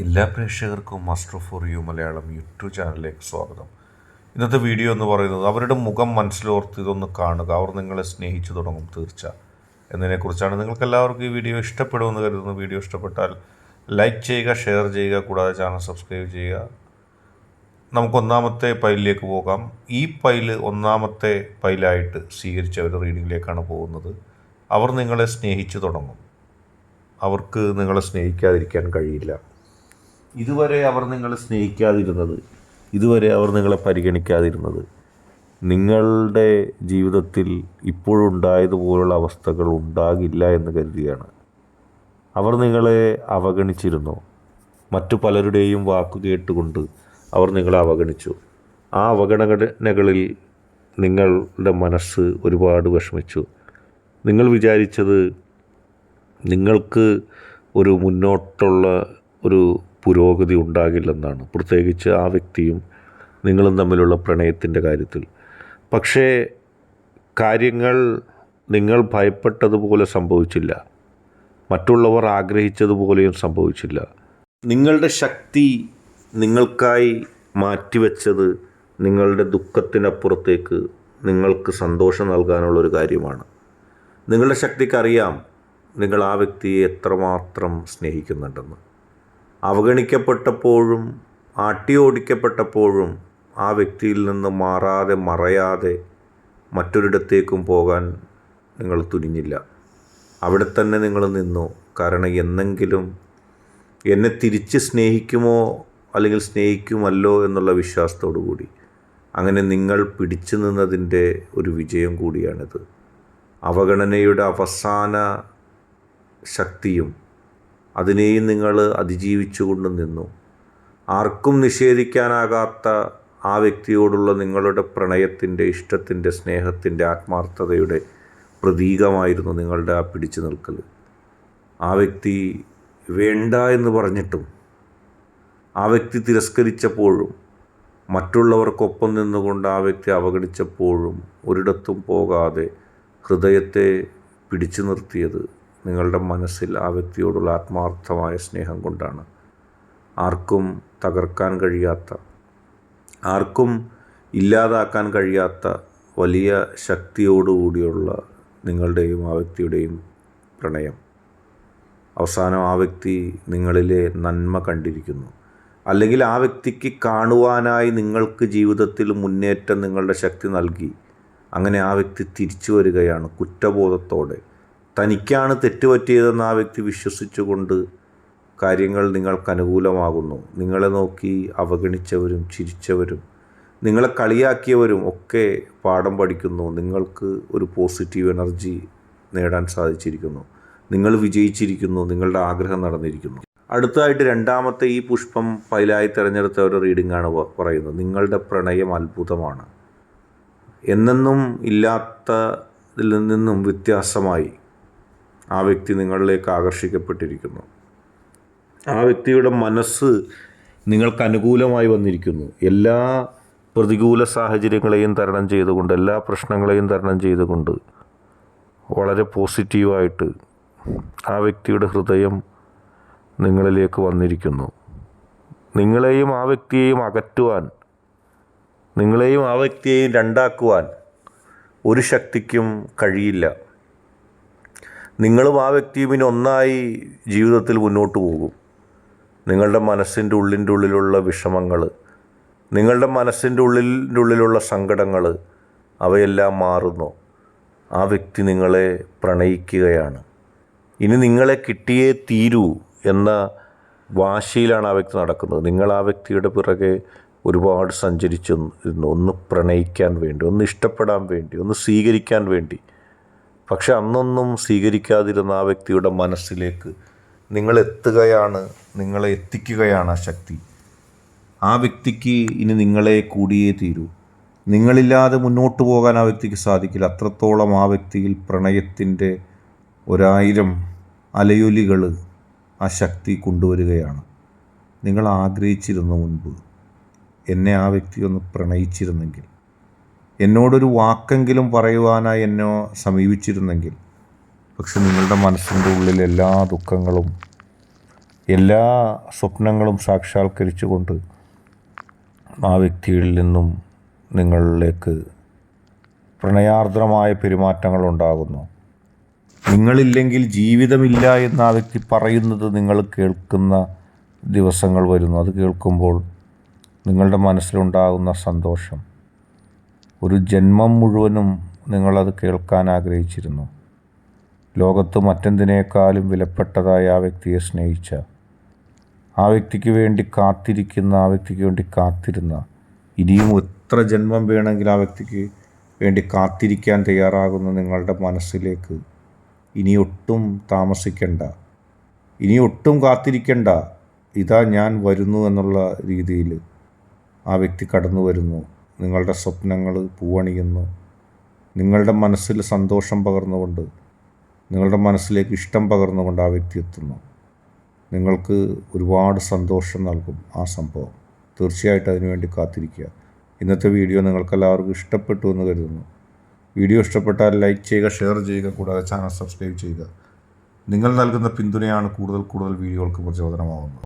എല്ലാ പ്രേക്ഷകർക്കും master for you Malayalam YouTube ചാനലിലേക്ക് സ്വാഗതം. ഇന്നത്തെ വീഡിയോ എന്ന് പറയുന്നത് അവരുടെ മുഖം മനസ്സിലോർത്ത് ഇതൊന്ന് കാണുക, അവർ നിങ്ങളെ സ്നേഹിച്ചു തുടങ്ങും തീർച്ച എന്നതിനെക്കുറിച്ചാണ്. നിങ്ങൾക്ക് എല്ലാവർക്കും ഈ വീഡിയോ ഇഷ്ടപ്പെടുമെന്ന് കരുതുന്നു. വീഡിയോ ഇഷ്ടപ്പെട്ടാൽ ലൈക്ക് ചെയ്യുക, ഷെയർ ചെയ്യുക, കൂടാതെ ചാനൽ സബ്സ്ക്രൈബ് ചെയ്യുക. നമുക്ക് ഒന്നാമത്തെ പൈലിലേക്ക് പോകാം. ഈ പൈല് ഒന്നാമത്തെ പൈലായിട്ട് സ്വീകരിച്ച ഒരു റീഡിങ്ങിലേക്കാണ് പോകുന്നത്. അവർ നിങ്ങളെ സ്നേഹിച്ചു തുടങ്ങും. അവർക്ക് നിങ്ങളെ സ്നേഹിക്കാതിരിക്കാൻ കഴിയില്ല. ഇതുവരെ അവർ നിങ്ങളെ സ്നേഹിക്കാതിരുന്നത്, ഇതുവരെ അവർ നിങ്ങളെ പരിഗണിക്കാതിരുന്നത്, നിങ്ങളുടെ ജീവിതത്തിൽ ഇപ്പോഴുണ്ടായതുപോലുള്ള അവസ്ഥകൾ ഉണ്ടാകില്ല എന്ന് കരുതിയാണ്. അവർ നിങ്ങളെ അവഗണിച്ചിരുന്നു. മറ്റു പലരുടെയും വാക്കു കേട്ടുകൊണ്ട് അവർ നിങ്ങളെ അവഗണിച്ചു. ആ അവഗണനകളിൽ നിങ്ങളുടെ മനസ്സ് ഒരുപാട് വിഷമിച്ചു. നിങ്ങൾ വിചാരിച്ചത് നിങ്ങൾക്ക് ഒരു മുന്നോട്ടുള്ള ഒരു പുരോഗതി ഉണ്ടാകില്ലെന്നാണ്, പ്രത്യേകിച്ച് ആ വ്യക്തിയും നിങ്ങളും തമ്മിലുള്ള പ്രണയത്തിൻ്റെ കാര്യത്തിൽ. പക്ഷേ കാര്യങ്ങൾ നിങ്ങൾ ഭയപ്പെട്ടതുപോലെ സംഭവിച്ചില്ല, മറ്റുള്ളവർ ആഗ്രഹിച്ചതുപോലെയും സംഭവിച്ചില്ല. നിങ്ങളുടെ ശക്തി നിങ്ങൾക്കായി മാറ്റിവെച്ചത് നിങ്ങളുടെ ദുഃഖത്തിനപ്പുറത്തേക്ക് നിങ്ങൾക്ക് സന്തോഷം നൽകാനുള്ളൊരു കാര്യമാണ്. നിങ്ങളുടെ ശക്തിക്കറിയാം നിങ്ങൾ ആ വ്യക്തിയെ എത്രമാത്രം സ്നേഹിക്കുന്നുണ്ടെന്ന്. അവഗണിക്കപ്പെട്ടപ്പോഴും ആട്ടിയോടിക്കപ്പെട്ടപ്പോഴും ആ വ്യക്തിയിൽ നിന്ന് മറയാതെ മറ്റൊരിടത്തേക്കും പോകാൻ നിങ്ങൾ തുനിഞ്ഞില്ല. അവിടെ തന്നെ നിങ്ങൾ നിന്നു. കാരണം എന്നെങ്കിലും എന്നെ തിരിച്ച് സ്നേഹിക്കുമോ അല്ലെങ്കിൽ സ്നേഹിക്കുമല്ലോ എന്നുള്ള വിശ്വാസത്തോടു കൂടി അങ്ങനെ നിങ്ങൾ പിടിച്ചു നിന്നതിൻ്റെ ഒരു വിജയം കൂടിയാണിത്. അവഗണനയുടെ അവസാന ശക്തിയും അതിനെയും നിങ്ങൾ അതിജീവിച്ചുകൊണ്ട് നിന്നു. ആർക്കും നിഷേധിക്കാനാകാത്ത ആ വ്യക്തിയോടുള്ള നിങ്ങളുടെ പ്രണയത്തിൻ്റെ, ഇഷ്ടത്തിൻ്റെ, സ്നേഹത്തിൻ്റെ, ആത്മാർത്ഥതയുടെ പ്രതീകമായിരുന്നു നിങ്ങളുടെ ആ പിടിച്ചു നിൽക്കൽ. ആ വ്യക്തി വേണ്ട എന്ന് പറഞ്ഞിട്ടും, ആ വ്യക്തി തിരസ്കരിച്ചപ്പോഴും, മറ്റുള്ളവർക്കൊപ്പം നിന്നുകൊണ്ട് ആ വ്യക്തി അവഗണിച്ചപ്പോഴും ഒരിടത്തും പോകാതെ ഹൃദയത്തെ പിടിച്ചു നിർത്തിയത് നിങ്ങളുടെ മനസ്സിൽ ആ വ്യക്തിയോടുള്ള ആത്മാർത്ഥമായ സ്നേഹം കൊണ്ടാണ്. ആർക്കും തകർക്കാൻ കഴിയാത്ത, ആർക്കും ഇല്ലാതാക്കാൻ കഴിയാത്ത വലിയ ശക്തിയോടുകൂടിയുള്ള നിങ്ങളുടെയും ആ വ്യക്തിയുടെയും പ്രണയം. അവസാനം ആ വ്യക്തി നിങ്ങളിലെ നന്മ കണ്ടിരിക്കുന്നു. അല്ലെങ്കിൽ ആ വ്യക്തിക്ക് കാണുവാനായി നിങ്ങൾക്ക് ജീവിതത്തിൽ മുന്നേറ്റം നിങ്ങളുടെ ശക്തി നൽകി. അങ്ങനെ ആ വ്യക്തി തിരിച്ചു വരികയാണ് കുറ്റബോധത്തോടെ. തനിക്കാണ് തെറ്റുപറ്റിയതെന്ന് ആ വ്യക്തി വിശ്വസിച്ചുകൊണ്ട് കാര്യങ്ങൾ നിങ്ങൾക്ക് അനുകൂലമാകുന്നു. നിങ്ങളെ നോക്കി അവഗണിച്ചവരും ചിരിച്ചവരും നിങ്ങളെ കളിയാക്കിയവരും ഒക്കെ പാഠം പഠിക്കുന്നു. നിങ്ങൾക്ക് ഒരു പോസിറ്റീവ് എനർജി നേടാൻ സാധിച്ചിരിക്കുന്നു. നിങ്ങൾ വിജയിച്ചിരിക്കുന്നു. നിങ്ങളുടെ ആഗ്രഹം നടന്നിരിക്കുന്നു. അടുത്തതായിട്ട് രണ്ടാമത്തെ ഈ പുഷ്പം പൈലായി തിരഞ്ഞെടുത്ത ഒരു റീഡിംഗാണ് പറയുന്നത്. നിങ്ങളുടെ പ്രണയം അത്ഭുതമാണ്. എന്നെന്നും ഇല്ലാത്തതിൽ നിന്നും വ്യത്യാസമായി ആ വ്യക്തി നിങ്ങളിലേക്ക് ആകർഷിക്കപ്പെട്ടിരിക്കുന്നു. ആ വ്യക്തിയുടെ മനസ്സ് നിങ്ങൾക്ക് അനുകൂലമായി വന്നിരിക്കുന്നു. എല്ലാ പ്രതികൂല സാഹചര്യങ്ങളെയും തരണം ചെയ്തുകൊണ്ട്, എല്ലാ പ്രശ്നങ്ങളെയും തരണം ചെയ്തുകൊണ്ട് വളരെ പോസിറ്റീവായിട്ട് ആ വ്യക്തിയുടെ ഹൃദയം നിങ്ങളിലേക്ക് വന്നിരിക്കുന്നു. നിങ്ങളെയും ആ വ്യക്തിയെയും അകറ്റുവാൻ, നിങ്ങളെയും ആ വ്യക്തിയെയും രണ്ടാക്കുവാൻ ഒരു ശക്തിക്കും കഴിയില്ല. നിങ്ങളും ആ വ്യക്തിയും ഇനി ഒന്നായി ജീവിതത്തിൽ മുന്നോട്ട് പോകും. നിങ്ങളുടെ മനസ്സിൻ്റെ ഉള്ളിലുള്ള വിഷമങ്ങൾ, നിങ്ങളുടെ മനസ്സിൻ്റെ ഉള്ളിലുള്ള സങ്കടങ്ങൾ, അവയെല്ലാം മാറുന്നു. ആ വ്യക്തി നിങ്ങളെ പ്രണയിക്കുകയാണ്. ഇനി നിങ്ങളെ കിട്ടിയേ തീരൂ എന്ന വാശിയിലാണ് ആ വ്യക്തി നടക്കുന്നത്. നിങ്ങൾ ആ വ്യക്തിയുടെ പിറകെ ഒരുപാട് സഞ്ചരിച്ചിരുന്നു, ഒന്ന് പ്രണയിക്കാൻ വേണ്ടി, ഒന്ന് ഇഷ്ടപ്പെടാൻ വേണ്ടി, ഒന്ന് സ്വീകരിക്കാൻ വേണ്ടി. പക്ഷെ അന്നൊന്നും സ്വീകരിക്കാതിരുന്ന ആ വ്യക്തിയുടെ മനസ്സിലേക്ക് നിങ്ങളെത്തുകയാണ്, നിങ്ങളെ എത്തിക്കുകയാണ് ആ ശക്തി. ആ വ്യക്തിക്ക് ഇനി നിങ്ങളെ കൂടിയേ തീരൂ. നിങ്ങളില്ലാതെ മുന്നോട്ട് പോകാൻ ആ വ്യക്തിക്ക് സാധിക്കില്ല. അത്രത്തോളം ആ വ്യക്തിയിൽ പ്രണയത്തിൻ്റെ 1000 അലയൊലികൾ ആ ശക്തി കൊണ്ടുവരികയാണ്. നിങ്ങൾ ആഗ്രഹിച്ചിരുന്നു മുൻപ്, എന്നെ ആ വ്യക്തി ഒന്ന് പ്രണയിച്ചിരുന്നെങ്കിൽ, എന്നോടൊരു വാക്കെങ്കിലും പറയുവാനായി എന്നെ സമീപിച്ചിരുന്നെങ്കിൽ. പക്ഷെ നിങ്ങളുടെ മനസ്സിൻ്റെ ഉള്ളിൽ എല്ലാ ദുഃഖങ്ങളും, എല്ലാ സ്വപ്നങ്ങളും സാക്ഷാത്കരിച്ചുകൊണ്ട് ആ വ്യക്തിയിൽ നിന്നും നിങ്ങളിലേക്ക് പ്രണയാർദ്രമായ പെരുമാറ്റങ്ങൾ ഉണ്ടാകുന്നു. നിങ്ങളില്ലെങ്കിൽ ജീവിതമില്ല എന്ന് ആ വ്യക്തി പറയുന്നത് നിങ്ങൾ കേൾക്കുന്ന ദിവസങ്ങൾ വരുന്നു. അത് കേൾക്കുമ്പോൾ നിങ്ങളുടെ മനസ്സിലുണ്ടാകുന്ന സന്തോഷം ഒരു ജന്മം മുഴുവനും നിങ്ങളത് കേൾക്കാൻ ആഗ്രഹിച്ചിരുന്നു. ലോകത്ത് മറ്റെന്തിനേക്കാളും വിലപ്പെട്ടതായ ആ വ്യക്തിയെ സ്നേഹിച്ച, ആ വ്യക്തിക്ക് വേണ്ടി കാത്തിരിക്കുന്ന, ആ വ്യക്തിക്ക് വേണ്ടി കാത്തിരുന്ന, ഇനിയും എത്ര ജന്മം വേണമെങ്കിൽ ആ വ്യക്തിക്ക് വേണ്ടി കാത്തിരിക്കാൻ തയ്യാറാകുന്ന നിങ്ങളുടെ മനസ്സിലേക്ക് ഇനി ഒട്ടും താമസിക്കണ്ട, ഇനി ഒട്ടും കാത്തിരിക്കണ്ട, ഇതാ ഞാൻ വരുന്നു എന്നുള്ള രീതിയിൽ ആ വ്യക്തി കടന്നു വരുന്നു. നിങ്ങളുടെ സ്വപ്നങ്ങൾ പൂവണിയുന്നു. നിങ്ങളുടെ മനസ്സിൽ സന്തോഷം പകർന്നുകൊണ്ട്, നിങ്ങളുടെ മനസ്സിലേക്ക് ഇഷ്ടം പകർന്നുകൊണ്ട് ആ വ്യക്തി എത്തുന്നു. നിങ്ങൾക്ക് ഒരുപാട് സന്തോഷം നൽകും ആ സംഭവം. തീർച്ചയായിട്ടും അതിനുവേണ്ടി കാത്തിരിക്കുക. ഇന്നത്തെ വീഡിയോ നിങ്ങൾക്കെല്ലാവർക്കും ഇഷ്ടപ്പെട്ടു എന്ന് കരുതുന്നു. വീഡിയോ ഇഷ്ടപ്പെട്ടാൽ ലൈക്ക് ചെയ്യുക, ഷെയർ ചെയ്യുക, കൂടാതെ ചാനൽ സബ്സ്ക്രൈബ് ചെയ്യുക. നിങ്ങൾ നൽകുന്ന പിന്തുണയാണ് കൂടുതൽ വീഡിയോകൾക്ക് പ്രചോദനമാകുന്നത്.